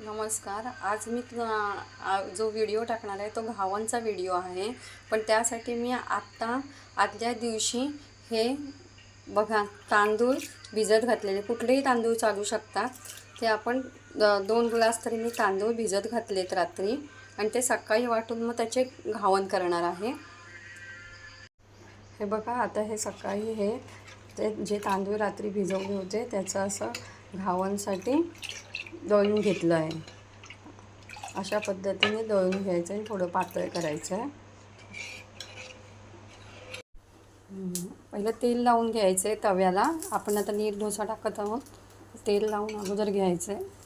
नमस्कार. आज मी जो व्हिडिओ टाकणार आहे तो घावनचा व्हिडिओ आहे. पण त्यासाठी मी आदल्या दिवशी हे बघा तांदूळ भिजत घातलेले, कुठलेही तांदूळ चालू शकतात. ते आपण 2 ग्लास तरी मी तांदूळ भिजत घातलेत रात्री आणि ते सकाळी वाटून मग त्याचे घावन करणार आहे. हे बघा, आता हे सकाळी ते जे तांदूळ रात्री भिजवले होते त्याचं असं घावनसाठी दळून घेतलं आहे. अशा पद्धतीने दळून घ्यायचं आणि थोडं पातळ करायचं आहे. पहिलं तेल लावून घ्यायचं आहे तव्याला. आपण आता नीट डोसा टाकत आहोत. तेल लावून अगोदर घ्यायचं आहे.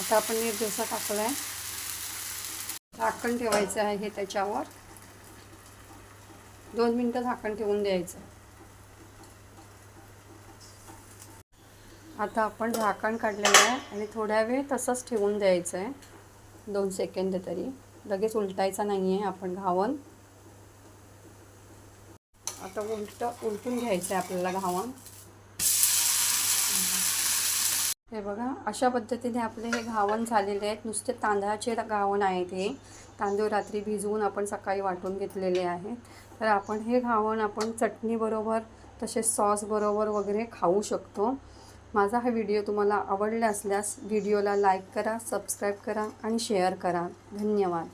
आता आपण नीट डोसा टाकला आहे. झाकण ठेवायचं आहे त्याच्यावर. 2 मिनटं झाकण ठेवून द्यायचं. आता आपण झाकण काढलेलं आहे आणि थोड्या वेळ तसंच ठेवून द्यायचं आहे. 2 सेकंद तरी. लगेच उलटायचा नाही आहे आपण घावन. आता उलटून घ्यायचं आहे आपल्याला घावन. हे बघा, अशा पद्धतीने आपले हे घावन झालेले आहेत. नुसते तांदळाचे घावन आहेत. हे तांदूळ रात्री भिजवून आपण सकाळी वाटून घेतलेले आहेत. तर आपण हे घावन आपण चटणीबरोबर तसेच सॉसबरोबर वगैरे खाऊ शकतो. माझा हा व्हिडिओ तुम्हाला आवडला असल्यास व्हिडिओला लाईक करा, सबस्क्राईब करा आणि शेअर करा. धन्यवाद.